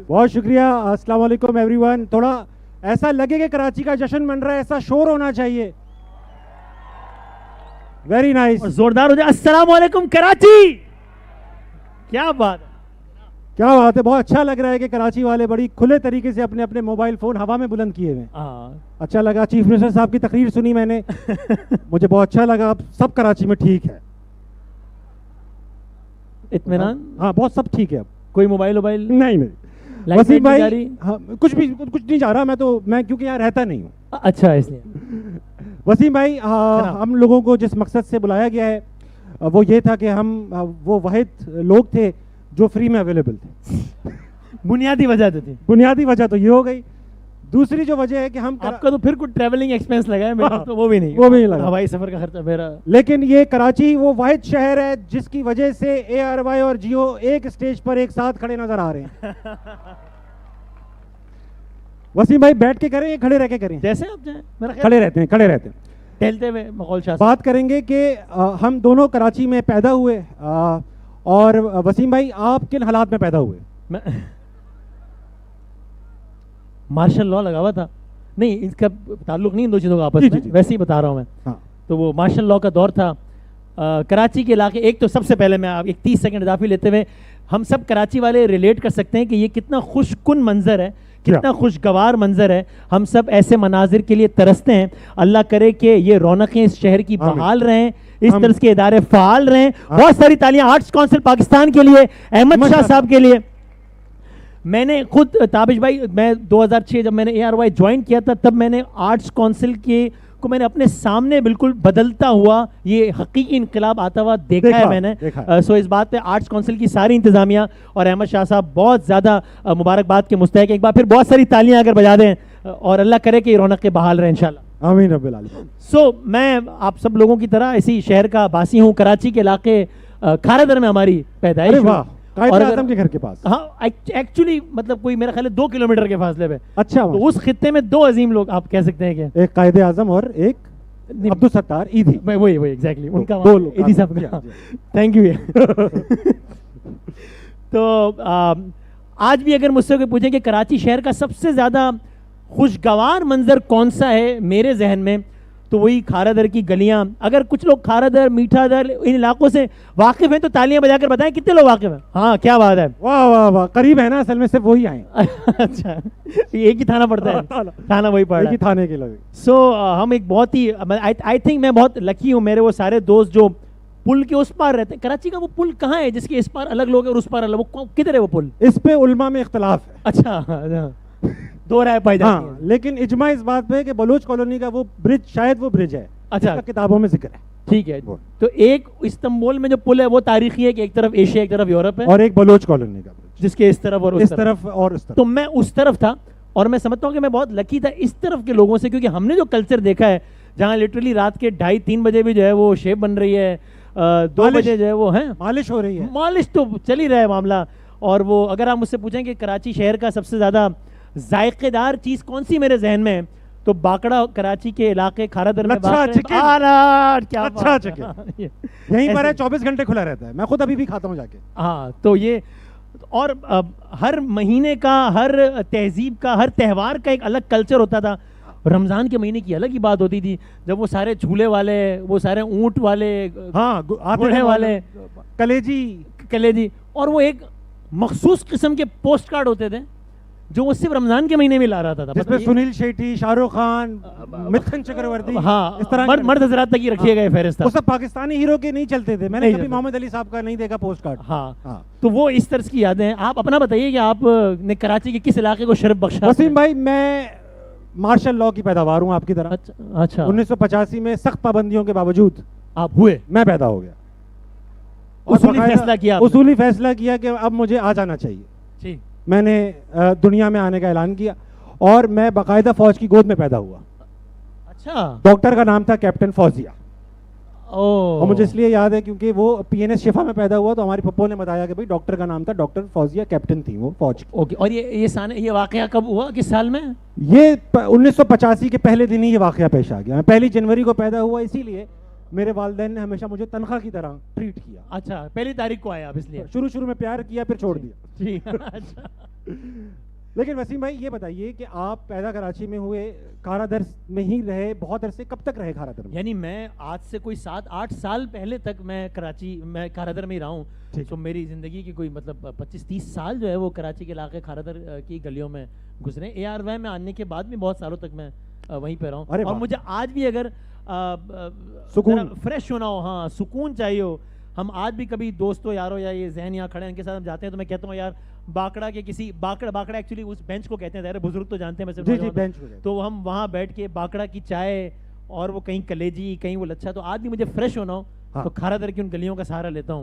بہت شکریہ. السلام علیکم ایوری ون. تھوڑا ایسا لگے کہ کراچی کا جشن من رہا ہے, ایسا شور ہونا چاہیے. Very nice. زوردار ہو جائے. السلام علیکم کراچی. کیا بات ہے, کیا بات ہے. بہت اچھا لگ رہا ہے کہ کراچی والے بڑی کھلے طریقے سے اپنے اپنے موبائل فون ہوا میں بلند کیے ہوئے. اچھا لگا. چیف منسٹر صاحب کی تقریر سنی میں نے, مجھے بہت اچھا لگا. اب سب کراچی میں ٹھیک ہے, اطمینان. ہاں بہت سب ٹھیک ہے. اب کوئی موبائل نہیں. وسیم بھائی کچھ نہیں چاہ رہا میں کیونکہ یہاں رہتا نہیں ہوں. اچھا اس لیے. وسیم بھائی ہم لوگوں کو جس مقصد سے بلایا گیا ہے وہ یہ تھا کہ ہم وہ واحد لوگ تھے جو فری میں اویلیبل تھے. بنیادی وجہ تو تھی. بنیادی وجہ تو یہ ہو گئی. دوسری جو وجہ ہے کہ ہم آپ کا تو پھر کچھ ٹریولنگ ایکسپینس لگا ہے, میرا تو وہ بھی نہیں لگا, ہوائی سفر کا خرچہ میرا. لیکن یہ کراچی وہ واحد شہر ہے جس کی وجہ سے اے آر وائی اور جیو ایک اسٹیج پر ایک ساتھ کھڑے نظر آ رہے ہیں. وسیم بھائی بیٹھ کے کریں یا کھڑے رہ کے کریں؟ جیسے آپ جائیں. کھڑے رہتے ہیں ٹہلتے ہوئے. مغول شاہ بات کریں گے کہ ہم دونوں کراچی میں پیدا ہوئے, اور وسیم بھائی آپ کن حالات میں پیدا ہوئے؟ مارشل لاء لگا ہوا تھا. نہیں, اس کا تعلق نہیں ان دو چیزوں کا آپس میں, ویسے ہی بتا رہا ہوں میں. تو وہ مارشل لاء کا دور تھا کراچی کے علاقے. ایک تو سب سے پہلے میں آپ ایک 30 سیکنڈ اضافی لیتے ہوئے, ہم سب کراچی والے ریلیٹ کر سکتے ہیں کہ یہ کتنا خوش کن منظر ہے, کتنا خوشگوار منظر ہے. ہم سب ایسے مناظر کے لیے ترستے ہیں. اللہ کرے کہ یہ رونقیں اس شہر کی بحال رہیں, اس طرح کے ادارے فعال رہیں. بہت ساری تالیاں آرٹس کونسل پاکستان کے لیے, احمد شاہ صاحب کے لیے. میں نے خود تابش بھائی, میں 2006 جب میں نے اے آر وائی جوائن کیا تھا تب میں نے آرٹس کونسل کو میں نے اپنے سامنے بالکل بدلتا ہوا, یہ حقیقی انقلاب آتا ہوا دیکھا ہے میں نے. سو اس بات پہ آرٹس کونسل کی ساری انتظامیہ اور احمد شاہ صاحب بہت زیادہ مبارکباد کے مستحق. ایک بار پھر بہت ساری تالیاں اگر بجا دیں, اور اللہ کرے کہ یہ رونقیں بحال رہیں انشاءاللہ. آمین رب العالمین. سو میں آپ سب لوگوں کی طرح اسی شہر کا باسی ہوں. کراچی کے علاقے کھارا در میں ہماری پیدائش ہوئی. قائد اعظم کے گھر کے پاس. ہاں ایکچولی مطلب کوئی میرا خیال ہے 2 کلومیٹر کے فاصلے پہ. اچھا. تو اس خطے میں 2 عظیم لوگ آپ کہہ سکتے ہیں کہ ایک قائد اعظم اور ایک عبدالستار ایدھی. وہی ایگزیکٹلی ان کا ایدھی صاحب کا. Thank you. تو آج بھی اگر مجھ سے کوئی پوچھیں کہ کراچی شہر کا سب سے زیادہ خوشگوار منظر کون سا ہے میرے ذہن میں, تو وہی کھارا در کی گلیاں. اگر کچھ لوگ کھارا در, میٹھا در, ان علاقوں سے واقف ہیں تو تالیاں بجا کر بتائیں کتنے لوگ واقف ہیں. ہاں کیا بات ہے. واہ واہ واہ, قریب ہے نا, اصل میں صرف وہی آئے. اچھا, ایک ہی تھانہ پڑتا ہے, تھانہ وہی پڑ رہا ہے, تھانے کے لوگ. سو ہم ایک بہت ہی آئی تھنک میں بہت لکی ہوں. میرے وہ سارے دوست جو پل کے اس پار رہتے ہیں. کراچی کا وہ پل کہاں ہے جس کے اس پار الگ لوگ ہیں اور اس پار الگ, وہ کدھر ہے وہ پل؟ اس پہ علماء میں اختلاف ہے. اچھا, 2 رائے پائی جاتی ہیں. لیکن اجماع اس بات پہ کہ بلوچ کالونی کا وہ برج شاید وہ برج ہے. اچھا, کتابوں میں ذکر ہے. ٹھیک ہے. تو ایک استنبول میں جو پل ہے وہ تاریخی ہے کہ ایک طرف ایشیا ایک طرف یورپ ہے, اور ایک بلوچ کالونی کا جس کے اس طرف اور اس طرف اور اس طرف. تو میں اس طرف تھا, اور میں سمجھتا ہوں کہ میں بہت لکی تھا اس طرف کے لوگوں سے, کیونکہ ہم نے جو کلچر دیکھا ہے جہاں لٹرلی رات کے 2:30-3 بجے بھی جو ہے وہ شیپ بن رہی ہے, 2 بجے جو ہے وہ ہے مالش ہو رہی ہے. مالش تو چل ہی رہا ہے معاملہ. اور وہ اگر آپ مجھ سے پوچھیں کہ کراچی شہر کا سب سے زیادہ ذائقے دار چیز کون سی میرے ذہن میں, تو باکڑا کراچی کے علاقے کھارا در میں یہیں پر ہے, 24 گھنٹے کھلا رہتا ہے. میں خود ابھی بھی کھاتا ہوں جا کے. ہاں تو یہ, اور ہر مہینے کا, ہر تہذیب کا, ہر تہوار کا ایک الگ کلچر ہوتا تھا. رمضان کے مہینے کی الگ ہی بات ہوتی تھی, جب وہ سارے جھولے والے, وہ سارے اونٹ والے, ہاں گھوڑے والے, کلیجی, اور وہ ایک مخصوص قسم کے پوسٹ کارڈ ہوتے تھے جو وہ صرف رمضان کے مہینے میں لا رہا تھا. جس میں سنیل شیٹی, شاہ رخ خان, متھن چکرورتی, ہاں اس طرح مرد حضرات تک ہی رکھے گئے فہرست. وہ سب پاکستانی ہیرو کے نہیں چلتے تھے. میں نے کبھی محمد علی صاحب کا نہیں دیکھا پوسٹ کارڈ. ہاں تو وہ اس طرح کی یادیں ہیں. آپ اپنا بتائیے کہ آپ نے کراچی کے کس علاقے کو شرف بخشا؟ وسیم بھائی میں مارشل لاء کی پیداوار ہوں آپ کی طرح. اچھا, 1985 میں سخت پابندیوں کے باوجود آپ ہوئے, میں پیدا ہو گیا. اصولی فیصلہ کیا کہ اب مجھے آ جانا چاہیے. میں نے دنیا میں آنے کا اعلان کیا, اور میں باقاعدہ فوج کی گود میں پیدا ہوا. اچھا, ڈاکٹر کا نام تھا کیپٹن فوزیہ. اور مجھے اس لیے یاد ہے کیونکہ وہ پی این ایس شفا میں پیدا ہوا, تو ہماری پپو نے بتایا کہ بھائی ڈاکٹر کا نام تھا ڈاکٹر فوزیہ, کیپٹن تھی وہ فوج کی. اوکے, اور یہ واقعہ کب ہوا, کس سال میں؟ یہ 1985 کے پہلے دن ہی یہ واقعہ پیش آ گیا. میں 1 جنوری کو پیدا ہوا, اسی لیے میرے والدین نے ہمیشہ مجھے تنخواہ کی طرح ٹریٹ کیا. اچھا, 1 تاریخ کو آیا آپ, اس لیے شروع میں پیار کیا, پھر چھوڑ دیا. ٹھیک, اچھا. لیکن وسیم بھائی یہ بتائیے کہ آپ پیدا کراچی میں ہوئے، کھارا در میں ہی رہے بہت عرصے، کب تک رہے کھارا در میں؟ یعنی میں آج سے کوئی 7-8 سال پہلے تک میں کراچی میں کھارا در میں ہی رہا ہوں. تو میری زندگی کی کوئی مطلب 25-30 سال جو ہے وہ کراچی کے علاقے کھارا در کی گلیوں میں گزرے. اے آر وائی میں آنے کے بعد بھی بہت سالوں تک میں وہیں پہ رہا ہوں. اور مجھے آج بھی اگر فریش ہونا ہو، ہاں سکون چاہیے ہو، ہم آج بھی کبھی دوستوں یاروں یا یہ ذہن یہاں کھڑے ہیں ان کے ساتھ ہم جاتے ہیں تو میں کہتا ہوں یار باکڑا کے کسی باکڑا ایکچولی اس بینچ کو کہتے ہیں، ظاہر بزرگ تو جانتے ہیں میں، تو ہم وہاں بیٹھ کے باکڑا کی چائے اور وہ کہیں کلیجی کہیں وہ لچھا، تو آج بھی مجھے فریش ہونا ہو تو کھارا در کی ان گلیوں کا سہارا لیتا ہوں.